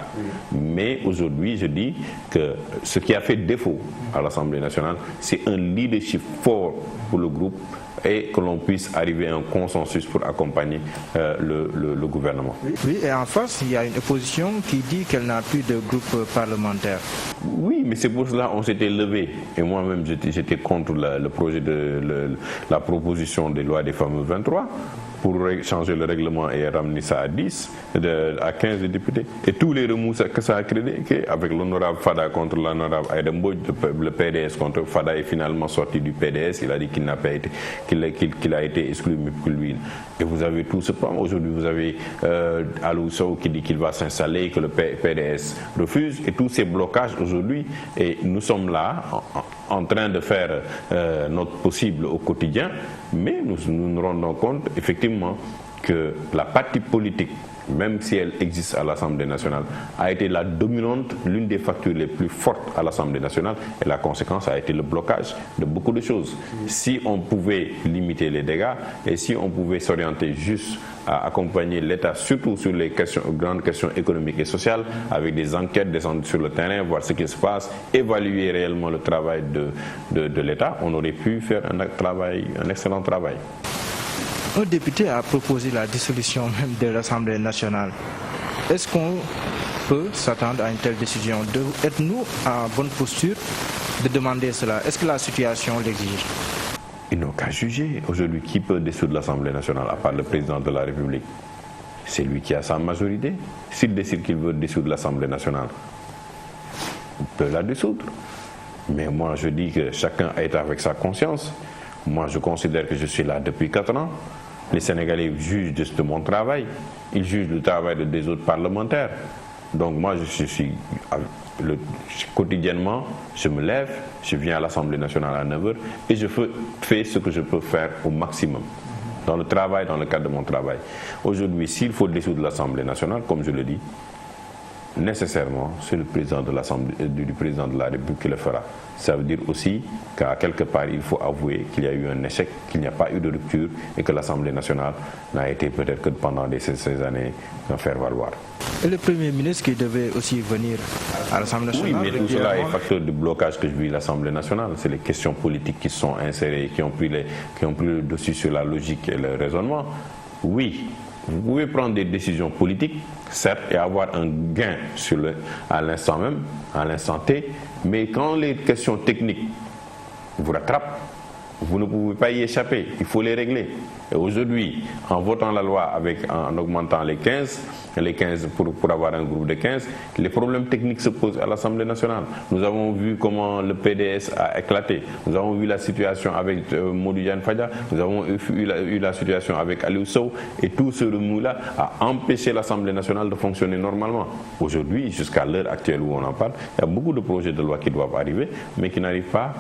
Mais aujourd'hui, je dis que ce qui a fait défaut à l'Assemblée nationale, c'est un leadership fort pour le groupe, et que l'on puisse arriver à un consensus pour accompagner le gouvernement. Oui, et en face, il y a une opposition qui dit qu'elle n'a plus de groupe parlementaire. Oui, mais c'est pour cela qu'on s'était levé. Et moi-même, j'étais contre le projet la proposition des lois des fameux 23 pour changer le règlement et ramener ça à 10, à 15 députés. Et tous les remous que ça a créé, avec l'honorable Fada contre l'honorable Aïda Mbodj, le PDS contre Fada est finalement sorti du PDS, il a dit qu'il n'a pas été, qu'il a été exclu, mais que lui. Et vous avez tout ce problème. Aujourd'hui, vous avez Alou Sow qui dit qu'il va s'installer, que le PDS refuse, et tous ces blocages aujourd'hui. Et nous sommes là, en train de faire notre possible au quotidien, mais nous nous rendons compte, effectivement, que la partie politique, même si elle existe à l'Assemblée nationale, a été la dominante, l'une des factures les plus fortes à l'Assemblée nationale, et la conséquence a été le blocage de beaucoup de choses. Si on pouvait limiter les dégâts et si on pouvait s'orienter juste à accompagner l'État, surtout sur les grandes questions économiques et sociales, avec des enquêtes, descendre sur le terrain, voir ce qui se passe, évaluer réellement le travail de l'État, on aurait pu faire un excellent travail. Un député a proposé la dissolution même de l'Assemblée nationale. Est-ce qu'on peut s'attendre à une telle décision? Êtes-nous en bonne posture de demander cela? Est-ce que la situation l'exige? Ils n'ont qu'à juger. Aujourd'hui, qui peut dissoudre l'Assemblée nationale à part le président de la République? c'est lui qui a sa majorité. S'il décide qu'il veut dissoudre l'Assemblée nationale, il peut la dissoudre. Mais moi, je dis que chacun est avec sa conscience. Moi, je considère que je suis là depuis 4 ans. Les Sénégalais jugent de mon travail. Ils jugent le travail des autres parlementaires. Donc moi, quotidiennement, je me lève, je viens à l'Assemblée nationale à 9h et je fais ce que je peux faire au maximum. Dans le cadre de mon travail. Aujourd'hui, s'il faut dissoudre l'Assemblée nationale, comme je le dis, nécessairement, c'est le président du président de la République qui le fera. Ça veut dire aussi qu'à quelque part, il faut avouer qu'il y a eu un échec, qu'il n'y a pas eu de rupture et que l'Assemblée nationale n'a été peut-être que pendant ces années un faire-valoir. Et le Premier ministre qui devait aussi venir à l'Assemblée nationale. Oui, mais tout cela est facteur de blocage que je vis à l'Assemblée nationale. C'est les questions politiques qui sont insérées, qui ont pris le dessus sur la logique et le raisonnement. Oui, vous pouvez prendre des décisions politiques, certes, et avoir un gain à l'instant même, à l'instant T, mais quand les questions techniques vous rattrapent, vous ne pouvez pas y échapper, il faut les régler. Et aujourd'hui, en votant la loi en augmentant les 15 pour avoir un groupe de 15, les problèmes techniques se posent à l'Assemblée nationale. Nous avons vu comment le PDS a éclaté. Nous avons vu la situation avec Modou Diagne Fada. Nous avons eu la situation avec Aliou Sow. Et tout ce remous-là a empêché l'Assemblée nationale de fonctionner normalement. Aujourd'hui, jusqu'à l'heure actuelle où on en parle, il y a beaucoup de projets de loi qui doivent arriver, mais qui n'arrivent pas.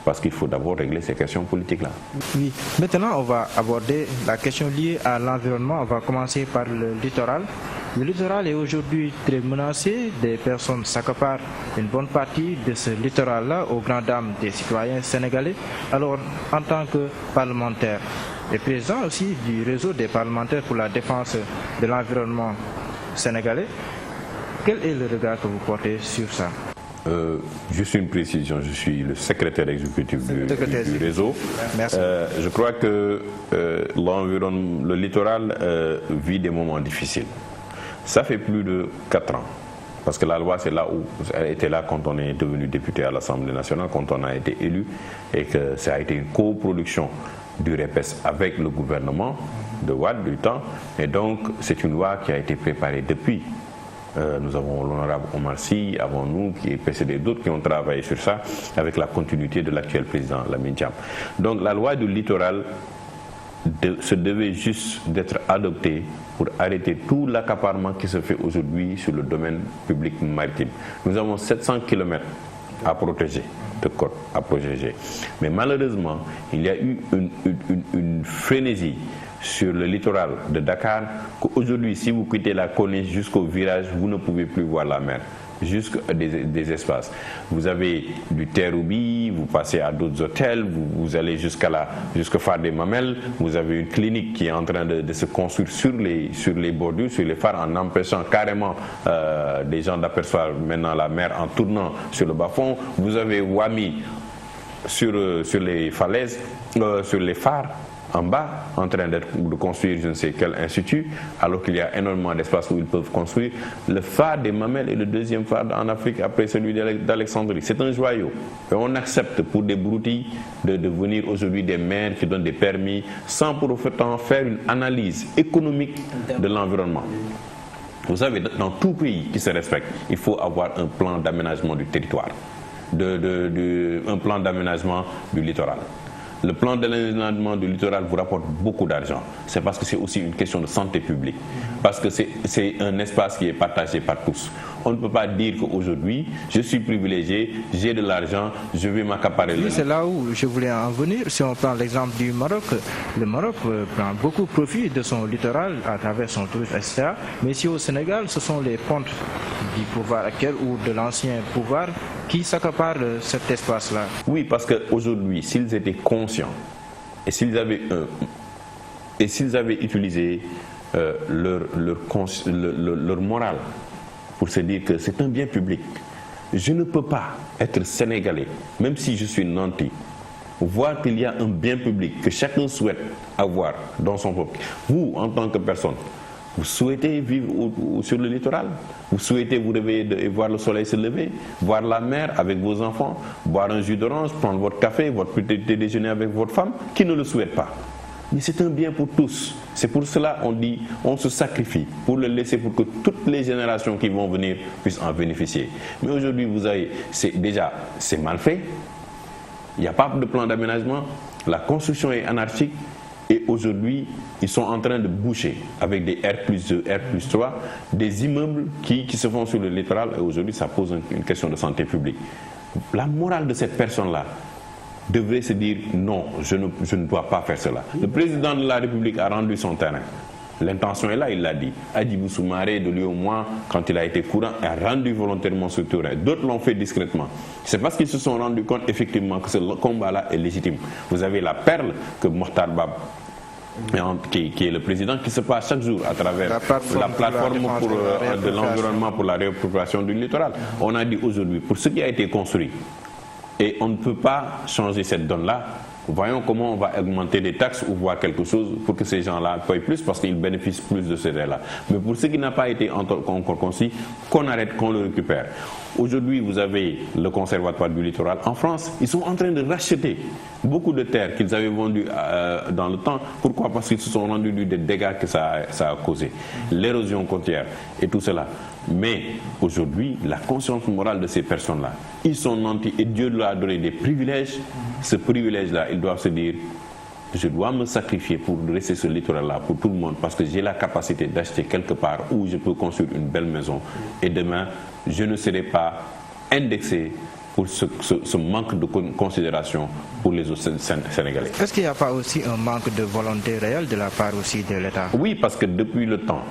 Parce qu'il faut d'abord régler ces questions politiques-là. Oui. Maintenant, on va aborder la question liée à l'environnement. On va commencer par le littoral. Le littoral est aujourd'hui très menacé. Des personnes s'accaparent une bonne partie de ce littoral-là aux grandes dames des citoyens sénégalais. Alors, en tant que parlementaire et président aussi du réseau des parlementaires pour la défense de l'environnement sénégalais, quel est le regard que vous portez sur ça? Juste une précision, je suis le secrétaire exécutif du réseau. Merci. Je crois que le littoral vit des moments difficiles. Ça fait plus de 4 ans. Parce que la loi, c'est là où elle était là quand on est devenu député à l'Assemblée nationale, quand on a été élu, et que ça a été une coproduction du REPES avec le gouvernement de Wade du temps. Et donc, c'est une loi qui a été préparée depuis. Nous avons l'honorable Omar Sy avant nous, qui est précédé d'autres qui ont travaillé sur ça, avec la continuité de l'actuel président Lamine Thiam. Donc la loi du littoral se devait juste d'être adoptée pour arrêter tout l'accaparement qui se fait aujourd'hui sur le domaine public maritime. Nous avons 700 km à protéger, de côtes à protéger. Mais malheureusement, il y a eu une frénésie sur le littoral de Dakar, qu'aujourd'hui, si vous quittez la corniche jusqu'au virage, vous ne pouvez plus voir la mer, jusqu'à des espaces. Vous avez du Terroubi, vous passez à d'autres hôtels, vous allez jusqu'à Phare des Mamelles, vous avez une clinique qui est en train de se construire sur les bordures, sur les phares, en empêchant carrément des gens d'apercevoir maintenant la mer en tournant sur le bas-fond. Vous avez Wami sur les falaises, sur les phares, en bas, en train de construire je ne sais quel institut, alors qu'il y a énormément d'espace où ils peuvent construire. Le phare des Mamelles est le deuxième phare en Afrique après celui d'Alexandrie. C'est un joyau. Et on accepte pour des broutilles de venir aujourd'hui des maires qui donnent des permis sans pour autant faire une analyse économique de l'environnement. Vous savez, dans tout pays qui se respecte, il faut avoir un plan d'aménagement du territoire, un plan d'aménagement du littoral. Le plan d'aménagement du littoral vous rapporte beaucoup d'argent. C'est parce que c'est aussi une question de santé publique. Parce que c'est un espace qui est partagé par tous. On ne peut pas dire qu'aujourd'hui, je suis privilégié, j'ai de l'argent, je vais m'accaparer. Oui, c'est là où je voulais en venir. Si on prend l'exemple du Maroc, le Maroc prend beaucoup profit de son littoral à travers son tourisme, etc. Mais ici au Sénégal, ce sont les pontes du pouvoir actuel ou de l'ancien pouvoir qui s'accaparent cet espace-là. Oui, parce qu'aujourd'hui, s'ils étaient conscients et s'ils avaient utilisé leur morale pour se dire que c'est un bien public, je ne peux pas être sénégalais, même si je suis nanti, voir qu'il y a un bien public que chacun souhaite avoir dans son peuple. Vous, en tant que personne, vous souhaitez vivre sur le littoral, vous souhaitez vous réveiller et voir le soleil se lever, voir la mer avec vos enfants, boire un jus d'orange, prendre votre café, votre petit déjeuner avec votre femme. Qui ne le souhaite pas? Mais c'est un bien pour tous. C'est pour cela qu'on dit, on se sacrifie pour le laisser, pour que toutes les générations qui vont venir puissent en bénéficier. Mais aujourd'hui, vous avez, c'est mal fait. Il n'y a pas de plan d'aménagement. La construction est anarchique. Et aujourd'hui, ils sont en train de boucher avec des R+2, R+3, des immeubles qui se font sur le littoral. Et aujourd'hui, ça pose une question de santé publique. La morale de cette personne-là devrait se dire non, je ne dois pas faire cela. Le président de la République a rendu son terrain. L'intention est là, il l'a dit. Hadjibou Soumaré, de lui au moins, quand il a été courant, a rendu volontairement ce terrain. D'autres l'ont fait discrètement. C'est parce qu'ils se sont rendus compte effectivement que ce combat-là est légitime. Vous avez la perle que Mokhtar Bab, qui est le président, qui se passe chaque jour à travers la plateforme de l'environnement pour la réappropriation du littoral. On a dit aujourd'hui, pour ce qui a été construit, et on ne peut pas changer cette donne-là, voyons comment on va augmenter les taxes ou voir quelque chose pour que ces gens-là payent plus parce qu'ils bénéficient plus de ces aides-là. Mais pour ce qui n'a pas été encore construit, qu'on arrête, qu'on le récupère. Aujourd'hui, vous avez le Conservatoire du littoral en France. Ils sont en train de racheter beaucoup de terres qu'ils avaient vendues dans le temps. Pourquoi? Parce qu'ils se sont rendus des dégâts que ça a causé. L'érosion côtière et tout cela. Mais aujourd'hui, la conscience morale de ces personnes-là, ils sont nantis et Dieu leur a donné des privilèges. Ce privilège-là, ils doivent se dire, je dois me sacrifier pour rester ce littoral-là pour tout le monde parce que j'ai la capacité d'acheter quelque part où je peux construire une belle maison. Et demain, je ne serai pas indexé pour ce manque de considération pour les autres Sénégalais. Est-ce qu'il n'y a pas aussi un manque de volonté réelle de la part aussi de l'État? Oui, parce que depuis le temps,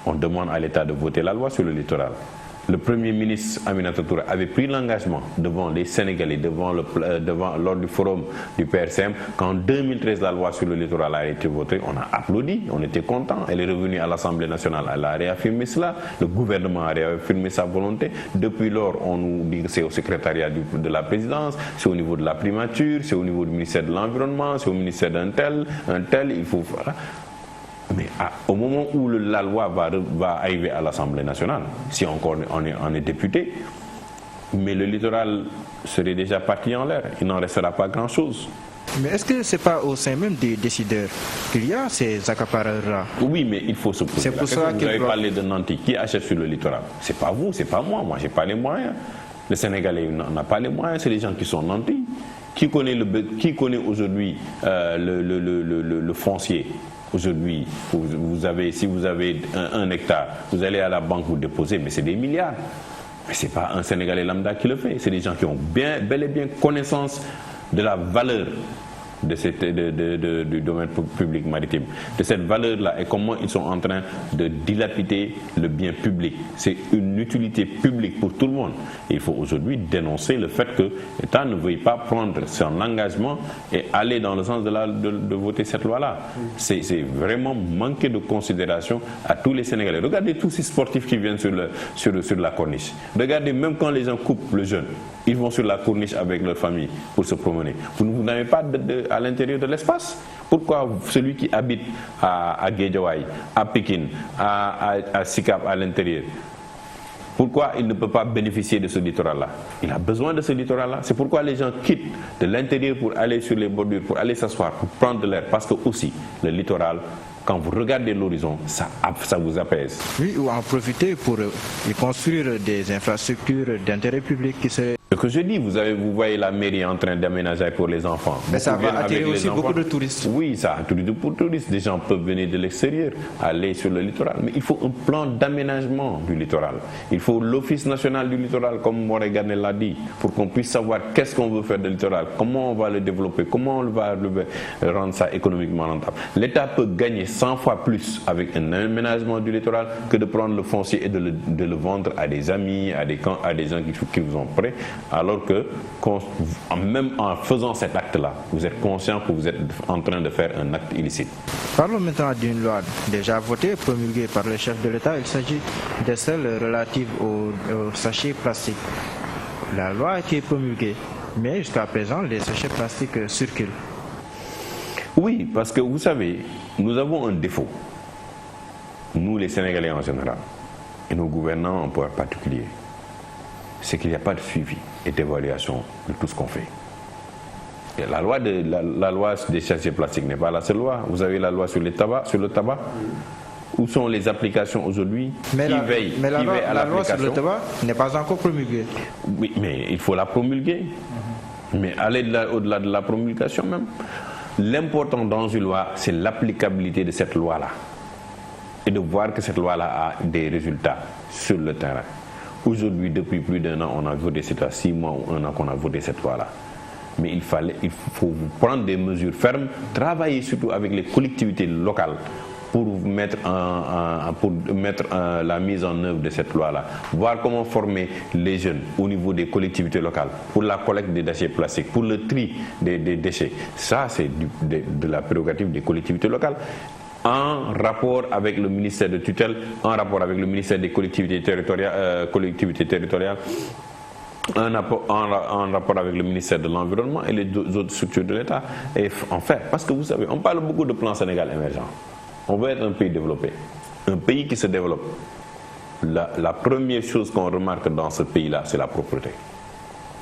on demande à l'État de voter la loi sur le littoral. Le Premier ministre Aminata Touré avait pris l'engagement devant les Sénégalais, lors du forum du PRCM, qu'en 2013 la loi sur le littoral a été votée. On a applaudi, on était contents. Elle est revenue à l'Assemblée nationale, elle a réaffirmé cela. Le gouvernement a réaffirmé sa volonté. Depuis lors, on nous dit que c'est au secrétariat de la présidence, c'est au niveau de la primature, c'est au niveau du ministère de l'Environnement, c'est au ministère d'un tel, il faut... Voilà. Mais au moment où la loi va arriver à l'Assemblée nationale, si encore on est député, mais le littoral serait déjà parti en l'air, il n'en restera pas grand-chose. Mais est-ce que ce n'est pas au sein même des décideurs qu'il y a ces accapareurs-là? Oui, mais il faut se poser la question. Vous avez parlé de Nanti, qui achète sur le littoral? Ce n'est pas vous, ce n'est pas moi, je n'ai pas les moyens. Le Sénégalais n'a pas les moyens, c'est les gens qui sont nantis. Qui connaît aujourd'hui le foncier? Aujourd'hui, si vous avez un hectare, vous allez à la banque vous déposer, mais c'est des milliards. Mais ce n'est pas un Sénégalais lambda qui le fait. C'est des gens qui ont bel et bien connaissance de la valeur du domaine public maritime, de cette valeur-là et comment ils sont en train de dilapider le bien public. C'est une utilité publique pour tout le monde. Et il faut aujourd'hui dénoncer le fait que l'État ne veuille pas prendre son engagement et aller dans le sens de voter cette loi-là. C'est vraiment manquer de considération à tous les Sénégalais. Regardez tous ces sportifs qui viennent sur la corniche. Regardez, même quand les gens coupent le jeûne, ils vont sur la corniche avec leur famille pour se promener. Vous n'avez pas à l'intérieur de l'espace. Pourquoi celui qui habite à Guédiawaye, à Pékin, à Sicap, à l'intérieur, pourquoi il ne peut pas bénéficier de ce littoral-là? Il a besoin de ce littoral-là. C'est pourquoi les gens quittent de l'intérieur pour aller sur les bordures, pour aller s'asseoir, pour prendre de l'air. Parce que aussi, le littoral, quand vous regardez l'horizon, ça vous apaise. Oui, ou en profiter pour y construire des infrastructures d'intérêt public qui seraient... Ce que je dis, vous voyez la mairie en train d'aménager pour les enfants. Mais ça va attirer aussi beaucoup de touristes. Oui, ça attire beaucoup de touristes. Des gens peuvent venir de l'extérieur, aller sur le littoral. Mais il faut un plan d'aménagement du littoral. Il faut l'Office national du littoral, comme Moré Garnet l'a dit, pour qu'on puisse savoir qu'est-ce qu'on veut faire du littoral, comment on va le développer, comment on va rendre ça économiquement rentable. L'État peut gagner 100 fois plus avec un aménagement du littoral que de prendre le foncier et de le vendre à des amis, à des gens qui vous ont prêts. Alors que, même en faisant cet acte-là, vous êtes conscient que vous êtes en train de faire un acte illicite. Parlons maintenant d'une loi déjà votée, promulguée par le chef de l'État. Il s'agit de celle relative aux sachets plastiques. La loi a été promulguée, mais jusqu'à présent, les sachets plastiques circulent. Oui, parce que vous savez, nous avons un défaut. Nous, les Sénégalais en général, et nos gouvernants en particulier, c'est qu'il n'y a pas de suivi et d'évaluation de tout ce qu'on fait. Et la loi des déchets plastiques n'est pas la seule loi. Vous avez la loi sur le tabac. Où sont les applications aujourd'hui? Mais la loi sur le tabac n'est pas encore promulguée. Oui, mais il faut la promulguer. Mais aller au-delà de la promulgation même. L'important dans une loi, c'est l'applicabilité de cette loi-là. Et de voir que cette loi-là a des résultats sur le terrain. Aujourd'hui, depuis plus d'1 an, on a voté, c'est à 6 mois ou 1 an qu'on a voté cette loi-là. Mais il faut prendre des mesures fermes, travailler surtout avec les collectivités locales pour mettre la mise en œuvre de cette loi-là. Voir comment former les jeunes au niveau des collectivités locales pour la collecte des déchets plastiques, pour le tri des déchets. Ça, c'est de la prérogative des collectivités locales. En rapport avec le ministère de tutelle, en rapport avec le ministère des collectivités territoriales, en rapport avec le ministère de l'Environnement et les autres structures de l'État. Et en fait, parce que vous savez, on parle beaucoup de plan Sénégal émergent. On veut être un pays développé, un pays qui se développe. La première chose qu'on remarque dans ce pays-là, c'est la propreté.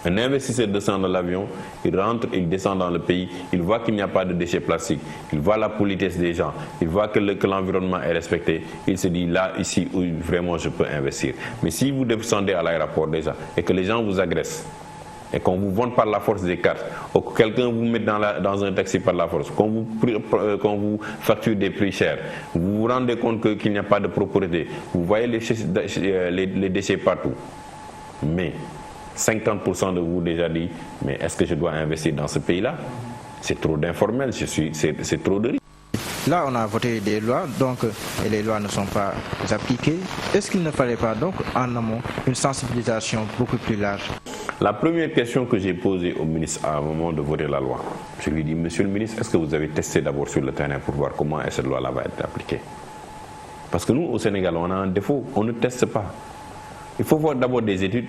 Un investisseur descend dans l'avion, il rentre, il descend dans le pays, il voit qu'il n'y a pas de déchets plastiques, il voit la politesse des gens, il voit que l'environnement est respecté, il se dit là, ici, où vraiment je peux investir. Mais si vous descendez à l'aéroport déjà et que les gens vous agressent, et qu'on vous vende par la force des cartes, ou que quelqu'un vous mette dans un taxi par la force, qu'on vous facture des prix chers, vous vous rendez compte qu'il n'y a pas de propreté, vous voyez les déchets partout. Mais 50% de vous déjà dit, mais est-ce que je dois investir dans ce pays-là? C'est trop d'informel, c'est trop de risques. Là, on a voté des lois, donc, et les lois ne sont pas appliquées. Est-ce qu'il ne fallait pas, donc, en amont, une sensibilisation beaucoup plus large? La première question que j'ai posée au ministre à un moment de voter la loi, je lui ai dit, monsieur le ministre, est-ce que vous avez testé d'abord sur le terrain pour voir comment cette loi-là va être appliquée? Parce que nous, au Sénégal, on a un défaut, on ne teste pas. Il faut voir d'abord des études.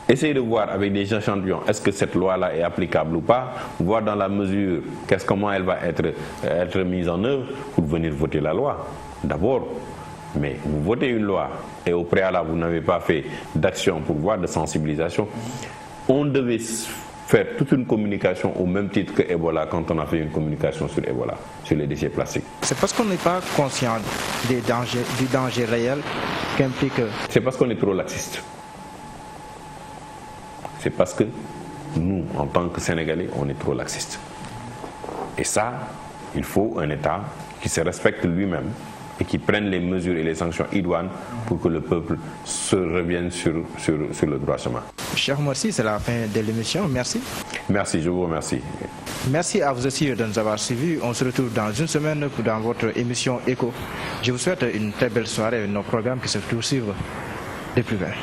Essayez de voir avec des gens champions, est-ce que cette loi-là est applicable ou pas, voir dans la mesure comment elle va être mise en œuvre pour venir voter la loi. D'abord, mais vous votez une loi et au préalable, vous n'avez pas fait d'action pour voir de sensibilisation. On devait faire toute une communication au même titre que Ebola quand on a fait une communication sur Ebola, sur les déchets plastiques. C'est parce qu'on n'est pas conscient du danger réel qu'implique... C'est parce qu'on est trop laxiste. C'est parce que nous, en tant que Sénégalais, on est trop laxistes. Et ça, il faut un État qui se respecte lui-même et qui prenne les mesures et les sanctions idoines pour que le peuple se revienne sur le droit chemin. Cheikh Oumar Sy, c'est la fin de l'émission. Merci. Merci, je vous remercie. Merci à vous aussi de nous avoir suivis. On se retrouve dans une semaine dans votre émission Écho. Je vous souhaite une très belle soirée et nos programmes qui se poursuivent de plus belle.